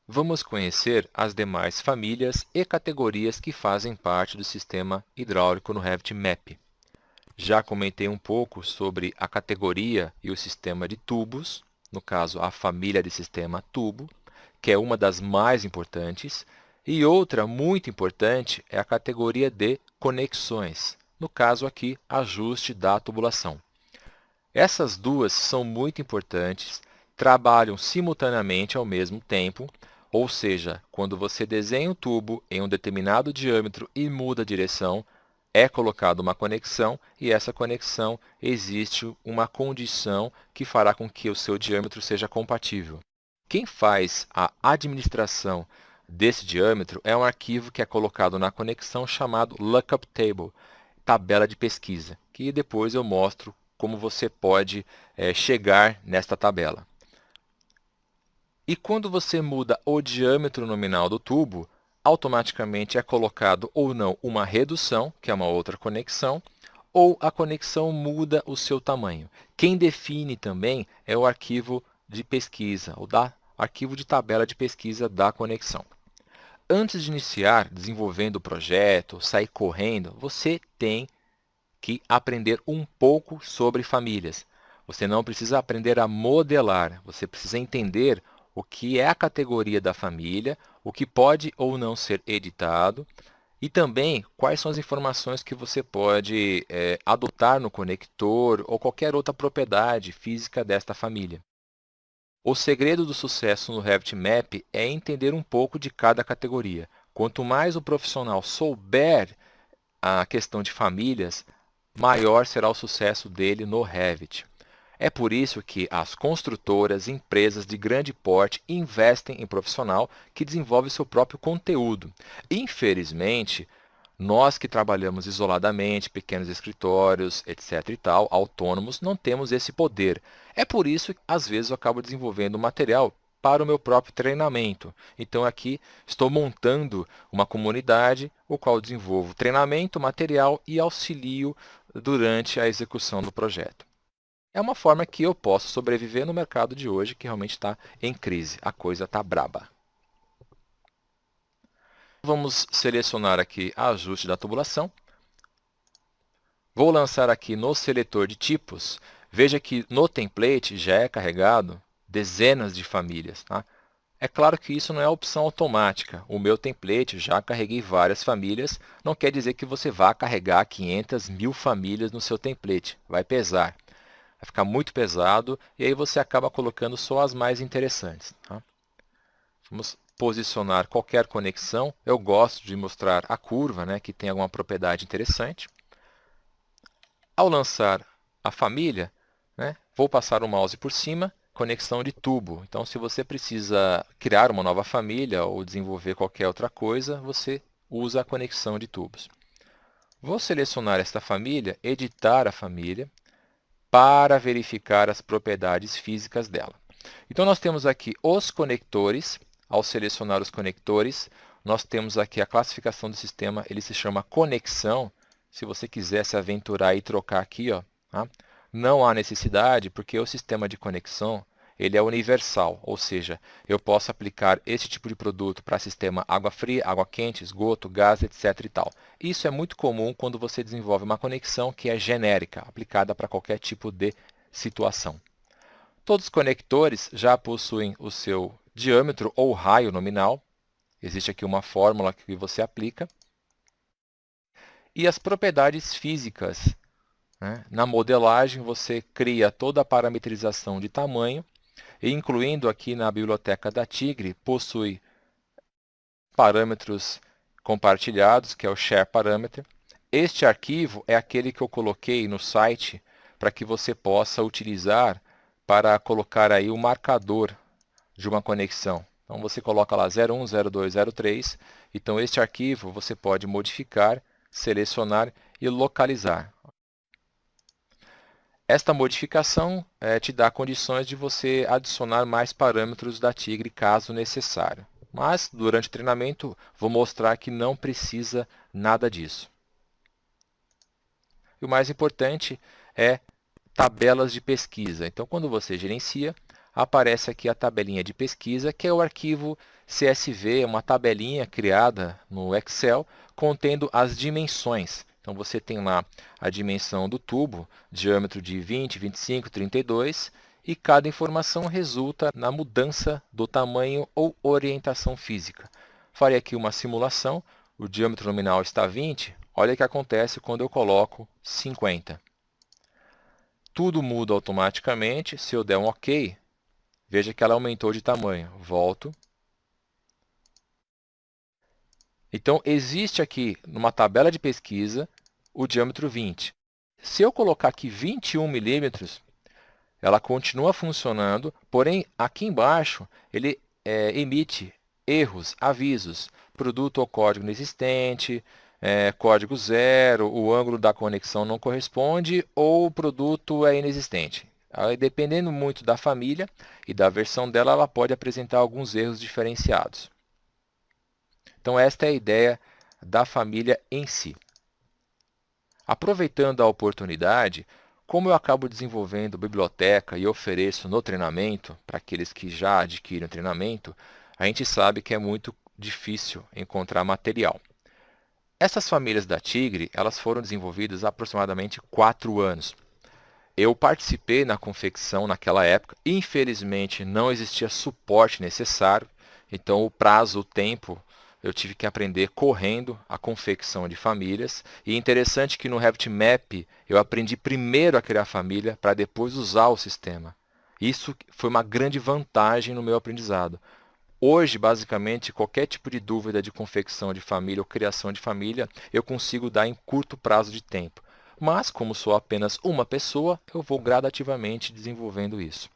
vamos conhecer as demais famílias e categorias que fazem parte do sistema hidráulico no Revit Map. Já comentei um pouco sobre a categoria e o sistema de tubos, no caso, a família de sistema tubo, que é uma das mais importantes, e outra muito importante é a categoria de conexões, no caso aqui, ajuste da tubulação. Essas duas são muito importantes, trabalham simultaneamente ao mesmo tempo, ou seja, quando você desenha um tubo em um determinado diâmetro e muda a direção, é colocada uma conexão e essa conexão existe uma condição que fará com que o seu diâmetro seja compatível. Quem faz a administração desse diâmetro é um arquivo que é colocado na conexão chamado Lookup Table, tabela de pesquisa, que depois eu mostro como você pode chegar nesta tabela. E quando você muda o diâmetro nominal do tubo, automaticamente é colocado ou não uma redução, que é uma outra conexão, ou a conexão muda o seu tamanho. Quem define também é o arquivo de pesquisa, ou arquivo de tabela de pesquisa da conexão. Antes de iniciar desenvolvendo o projeto, sair correndo, você tem que aprender um pouco sobre famílias. Você não precisa aprender a modelar, você precisa entender o que é a categoria da família, o que pode ou não ser editado e também quais são as informações que você pode adotar no conector ou qualquer outra propriedade física desta família. O segredo do sucesso no Revit Map é entender um pouco de cada categoria. Quanto mais o profissional souber a questão de famílias, maior será o sucesso dele no Revit. É por isso que as construtoras, empresas de grande porte investem em profissional que desenvolve seu próprio conteúdo. Infelizmente, nós que trabalhamos isoladamente, pequenos escritórios, etc. e tal, autônomos, não temos esse poder. É por isso que, às vezes, eu acabo desenvolvendo material para o meu próprio treinamento. Então, aqui estou montando uma comunidade, o qual desenvolvo treinamento, material e auxilio durante a execução do projeto. É uma forma que eu posso sobreviver no mercado de hoje, que realmente está em crise. A coisa está braba. Vamos selecionar aqui ajuste da tubulação. Vou lançar aqui no seletor de tipos. Veja que no template já é carregado dezenas de famílias. Tá? É claro que isso não é opção automática. O meu template já carreguei várias famílias. Não quer dizer que você vá carregar 500 mil famílias no seu template. Vai pesar. Vai ficar muito pesado e aí você acaba colocando só as mais interessantes. Tá? Vamos posicionar qualquer conexão. Eu gosto de mostrar a curva, né, que tem alguma propriedade interessante. Ao lançar a família, né, vou passar o mouse por cima, conexão de tubo. Então, se você precisa criar uma nova família ou desenvolver qualquer outra coisa, você usa a conexão de tubos. Vou selecionar esta família, editar a família, para verificar as propriedades físicas dela. Então, nós temos aqui os conectores. Ao selecionar os conectores, nós temos aqui a classificação do sistema, ele se chama conexão. Se você quiser se aventurar e trocar aqui, ó, tá? Não há necessidade, porque o sistema de conexão ele é universal, ou seja, eu posso aplicar esse tipo de produto para sistema água fria, água quente, esgoto, gás, etc. e tal. Isso é muito comum quando você desenvolve uma conexão que é genérica, aplicada para qualquer tipo de situação. Todos os conectores já possuem o seu diâmetro ou raio nominal. Existe aqui uma fórmula que você aplica. E as propriedades físicas, né? Na modelagem, você cria toda a parametrização de tamanho, e incluindo aqui na biblioteca da Tigre, possui parâmetros compartilhados, que é o Share Parameter. Este arquivo é aquele que eu coloquei no site para que você possa utilizar para colocar aí o marcador de uma conexão. Então você coloca lá 01, 02, 03. Então este arquivo você pode modificar, selecionar e localizar. Esta modificação te dá condições de você adicionar mais parâmetros da Tigre caso necessário. Mas durante o treinamento vou mostrar que não precisa nada disso. E o mais importante é tabelas de pesquisa. Então, quando você gerencia, aparece aqui a tabelinha de pesquisa, que é o arquivo CSV, uma tabelinha criada no Excel, contendo as dimensões. Então, você tem lá a dimensão do tubo, diâmetro de 20, 25, 32, e cada informação resulta na mudança do tamanho ou orientação física. Farei aqui uma simulação, o diâmetro nominal está 20, olha o que acontece quando eu coloco 50. Tudo muda automaticamente, se eu der um OK, veja que ela aumentou de tamanho. Volto. Então, existe aqui, numa tabela de pesquisa, o diâmetro 20. Se eu colocar aqui 21 milímetros, ela continua funcionando, porém, aqui embaixo, ele emite erros, avisos, produto ou código inexistente, código zero, o ângulo da conexão não corresponde ou o produto é inexistente. Aí, dependendo muito da família e da versão dela, ela pode apresentar alguns erros diferenciados. Então, esta é a ideia da família em si. Aproveitando a oportunidade, como eu acabo desenvolvendo biblioteca e ofereço no treinamento, para aqueles que já adquirem treinamento, a gente sabe que é muito difícil encontrar material. Essas famílias da Tigre, elas foram desenvolvidas há aproximadamente 4 anos. Eu participei na confecção naquela época, infelizmente não existia suporte necessário, então o prazo, o tempo, eu tive que aprender correndo a confecção de famílias. E é interessante que no RevitMap eu aprendi primeiro a criar família para depois usar o sistema. Isso foi uma grande vantagem no meu aprendizado. Hoje, basicamente, qualquer tipo de dúvida de confecção de família ou criação de família, eu consigo dar em curto prazo de tempo. Mas, como sou apenas uma pessoa, eu vou gradativamente desenvolvendo isso.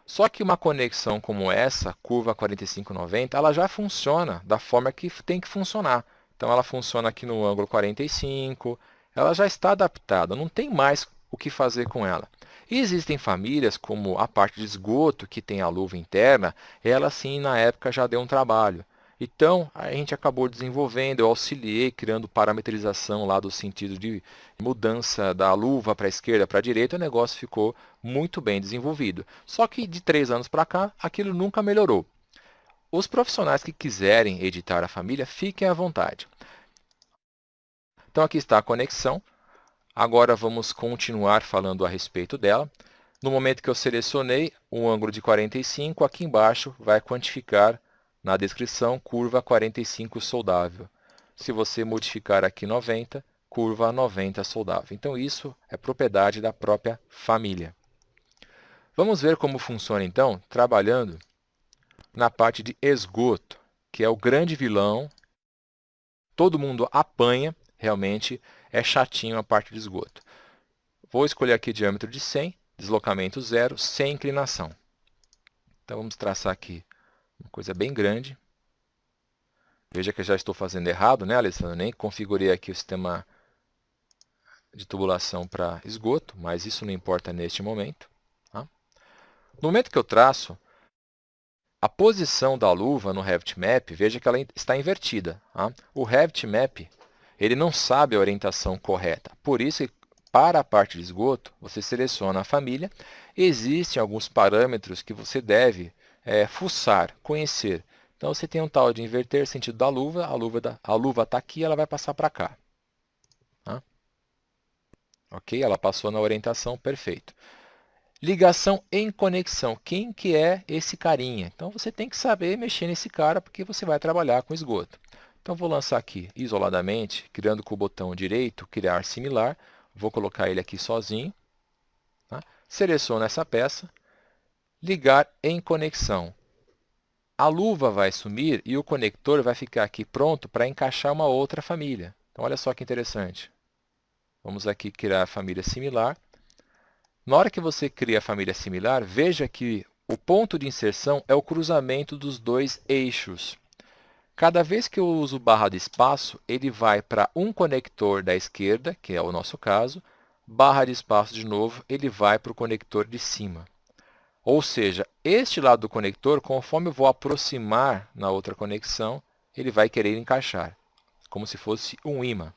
Só que uma conexão como essa, curva 4590, ela já funciona da forma que tem que funcionar. Então, ela funciona aqui no ângulo 45, ela já está adaptada, não tem mais o que fazer com ela. E existem famílias, como a parte de esgoto, que tem a luva interna, ela sim, na época, já deu um trabalho. Então, a gente acabou desenvolvendo, eu auxiliei, criando parametrização lá do sentido de mudança da luva para a esquerda, para a direita, o negócio ficou muito bem desenvolvido. Só que de 3 anos para cá, aquilo nunca melhorou. Os profissionais que quiserem editar a família, fiquem à vontade. Então, aqui está a conexão. Agora vamos continuar falando a respeito dela. No momento que eu selecionei o ângulo de 45, aqui embaixo vai quantificar na descrição curva 45 soldável. Se você modificar aqui 90, curva 90 soldável. Então isso é propriedade da própria família. Vamos ver como funciona então, trabalhando na parte de esgoto, que é o grande vilão. Todo mundo apanha, realmente é chatinho a parte de esgoto. Vou escolher aqui diâmetro de 100, deslocamento 0, sem inclinação. Então vamos traçar aqui uma coisa bem grande. Veja que eu já estou fazendo errado, né, Alessandro? Nem configurei aqui o sistema de tubulação para esgoto, mas isso não importa neste momento. Tá? No momento que eu traço, a posição da luva no RevitMap, veja que ela está invertida. Tá? O RevitMap, ele não sabe a orientação correta. Por isso, para a parte de esgoto, você seleciona a família. Existem alguns parâmetros que você deve fuçar, conhecer. Então, você tem um tal de inverter sentido da luva. A luva está aqui, ela vai passar para cá. Tá? Ok? Ela passou na orientação, perfeito. Ligação em conexão. Quem que é esse carinha? Então, você tem que saber mexer nesse cara, porque você vai trabalhar com esgoto. Então, vou lançar aqui isoladamente, criando com o botão direito, criar similar. Vou colocar ele aqui sozinho. Tá? Seleciono essa peça. Ligar em conexão. A luva vai sumir e o conector vai ficar aqui pronto para encaixar uma outra família. Então, olha só que interessante. Vamos aqui criar a família similar. Na hora que você cria a família similar, veja que o ponto de inserção é o cruzamento dos dois eixos. Cada vez que eu uso barra de espaço, ele vai para um conector da esquerda, que é o nosso caso, barra de espaço de novo, ele vai para o conector de cima. Ou seja, este lado do conector, conforme eu vou aproximar na outra conexão, ele vai querer encaixar, como se fosse um ímã.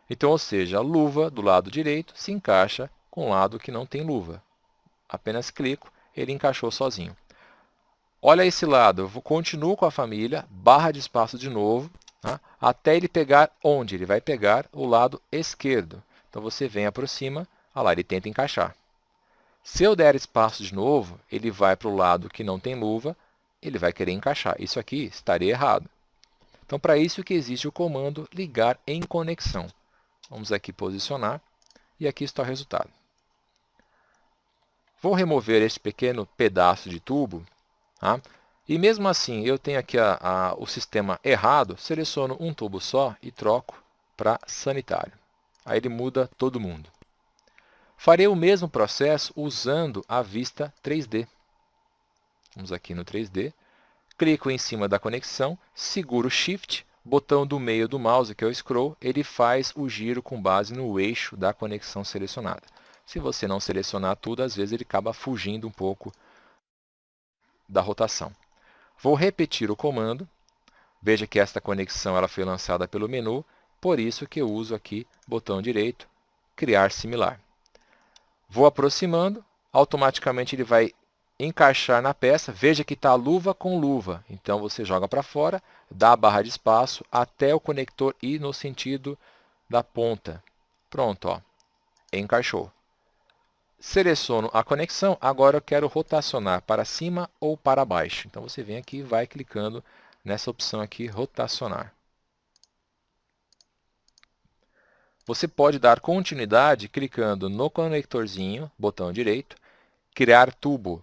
Então, ou seja, a luva do lado direito se encaixa com o lado que não tem luva. Apenas clico, ele encaixou sozinho. Olha esse lado, eu continuo com a família, barra de espaço de novo, tá? Até ele pegar onde? Ele vai pegar o lado esquerdo. Então você vem aproxima, olha lá, ele tenta encaixar. Se eu der espaço de novo, ele vai para o lado que não tem luva, ele vai querer encaixar. Isso aqui estaria errado. Então, para isso que existe o comando ligar em conexão. Vamos aqui posicionar e aqui está o resultado. Vou remover este pequeno pedaço de tubo, tá? E mesmo assim eu tenho aqui o sistema errado, seleciono um tubo só e troco para sanitário. Aí ele muda todo mundo. Farei o mesmo processo usando a vista 3D. Vamos aqui no 3D, clico em cima da conexão, seguro o Shift, botão do meio do mouse, que é o scroll, ele faz o giro com base no eixo da conexão selecionada. Se você não selecionar tudo, às vezes ele acaba fugindo um pouco da rotação. Vou repetir o comando. Veja que esta conexão ela foi lançada pelo menu, por isso que eu uso aqui botão direito, criar similar. Vou aproximando, automaticamente ele vai encaixar na peça. Veja que está luva com luva, então você joga para fora, dá a barra de espaço até o conector ir no sentido da ponta. Pronto, ó, encaixou. Seleciono a conexão, agora eu quero rotacionar para cima ou para baixo. Então você vem aqui e vai clicando nessa opção aqui, rotacionar. Você pode dar continuidade clicando no conectorzinho, botão direito, criar tubo.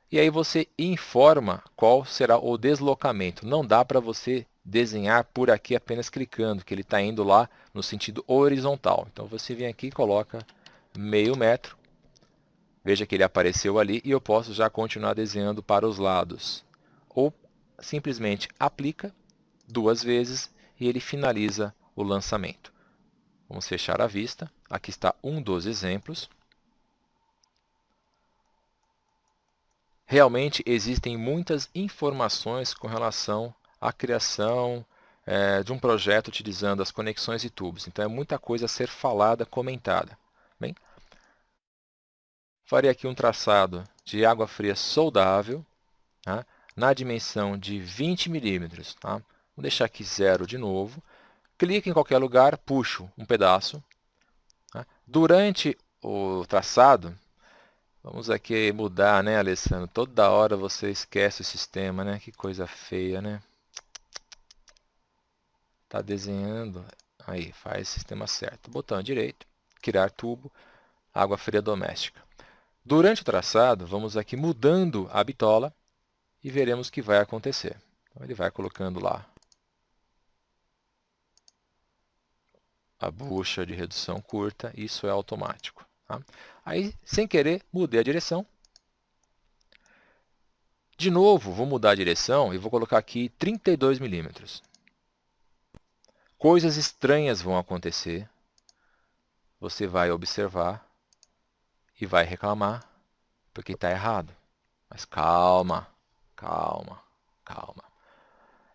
E aí você informa qual será o deslocamento. Não dá para você desenhar por aqui apenas clicando, que ele está indo lá no sentido horizontal. Então você vem aqui e coloca meio metro. Veja que ele apareceu ali e eu posso já continuar desenhando para os lados. Ou simplesmente aplica 2 vezes e ele finaliza o lançamento. Vamos fechar a vista. Aqui está um dos exemplos. Realmente existem muitas informações com relação à criação de um projeto utilizando as conexões e tubos. Então é muita coisa a ser falada, comentada. Bem, farei aqui um traçado de água fria soldável, tá? Na dimensão de 20 milímetros. Tá? Vou deixar aqui 0 de novo. Clico em qualquer lugar, puxo um pedaço. Tá? Durante o traçado, vamos aqui mudar, né, Alessandro? Toda hora você esquece o sistema, né? Que coisa feia, né? Tá desenhando. Aí, faz o sistema certo. Botão direito, criar tubo, água fria doméstica. Durante o traçado, vamos aqui mudando a bitola e veremos o que vai acontecer. Então, ele vai colocando lá a bucha de redução curta, isso é automático. Tá? Aí, sem querer, mudei a direção. De novo, vou mudar a direção e vou colocar aqui 32 milímetros. Coisas estranhas vão acontecer. Você vai observar e vai reclamar porque está errado. Mas calma, calma, calma.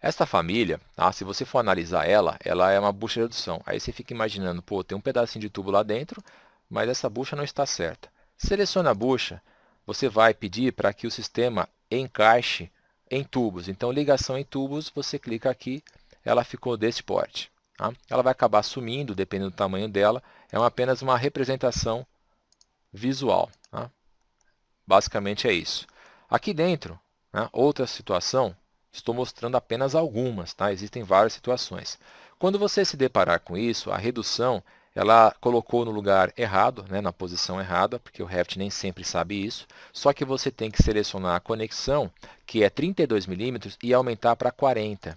Esta família, se você for analisar ela, ela é uma bucha de redução. Aí você fica imaginando, pô, tem um pedacinho de tubo lá dentro, mas essa bucha não está certa. Seleciona a bucha, você vai pedir para que o sistema encaixe em tubos. Então, ligação em tubos, você clica aqui, ela ficou desse porte. Tá? Ela vai acabar sumindo, dependendo do tamanho dela. É apenas uma representação visual. Tá? Basicamente é isso. Aqui dentro, outra situação, estou mostrando apenas algumas, tá? Existem várias situações. Quando você se deparar com isso, a redução, ela colocou no lugar errado, na posição errada, porque o Revit nem sempre sabe isso. Só que você tem que selecionar a conexão, que é 32 milímetros, e aumentar para 40.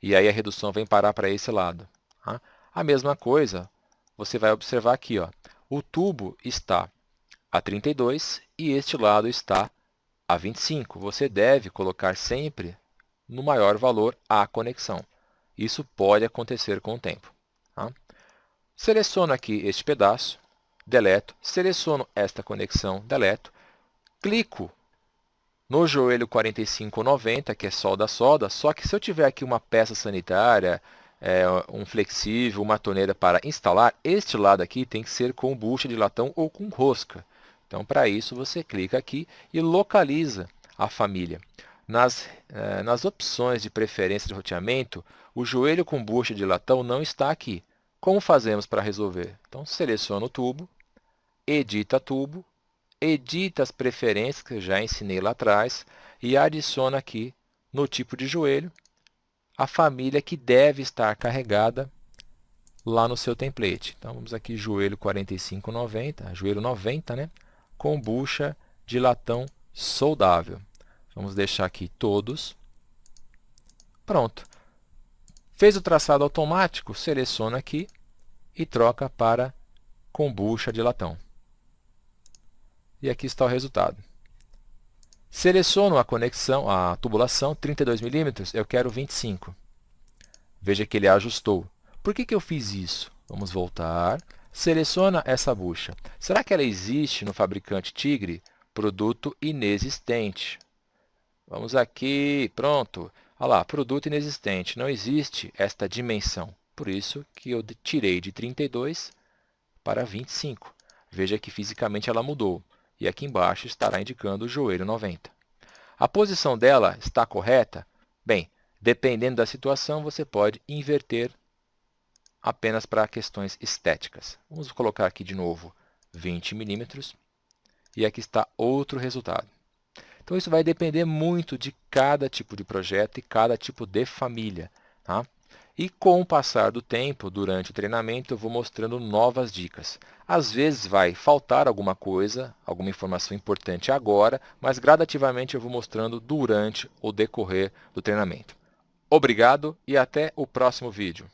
E aí a redução vem parar para esse lado. Tá? A mesma coisa, você vai observar aqui, ó, o tubo está a 32 e este lado está a 25. Você deve colocar sempre no maior valor a conexão. Isso pode acontecer com o tempo. Tá? Seleciono aqui este pedaço, deleto, seleciono esta conexão, deleto, clico no joelho 4590, que é solda-solda, só que se eu tiver aqui uma peça sanitária, um flexível, uma torneira para instalar, este lado aqui tem que ser com bucha de latão ou com rosca. Então, para isso, você clica aqui e localiza a família. Nas opções de preferência de roteamento, o joelho com bucha de latão não está aqui. Como fazemos para resolver? Então, seleciona o tubo, edita tubo, edita as preferências que eu já ensinei lá atrás e adiciona aqui no tipo de joelho a família que deve estar carregada lá no seu template. Então, vamos aqui, joelho 4590, joelho 90, né? Com bucha de latão soldável. Vamos deixar aqui todos. Pronto. Fez o traçado automático, seleciona aqui e troca para com bucha de latão. E aqui está o resultado. Seleciono a conexão, a tubulação, 32 milímetros, eu quero 25. Veja que ele ajustou. Por que eu fiz isso? Vamos voltar. Seleciona essa bucha. Será que ela existe no fabricante Tigre? Produto inexistente. Vamos aqui, pronto. Olha lá, produto inexistente. Não existe esta dimensão. Por isso que eu tirei de 32 para 25. Veja que fisicamente ela mudou. E aqui embaixo estará indicando o joelho 90. A posição dela está correta? Bem, dependendo da situação, você pode inverter apenas para questões estéticas. Vamos colocar aqui de novo 20 milímetros. E aqui está outro resultado. Então, isso vai depender muito de cada tipo de projeto e cada tipo de família. Tá? E com o passar do tempo, durante o treinamento, eu vou mostrando novas dicas. Às vezes vai faltar alguma coisa, alguma informação importante agora, mas gradativamente eu vou mostrando durante o decorrer do treinamento. Obrigado e até o próximo vídeo.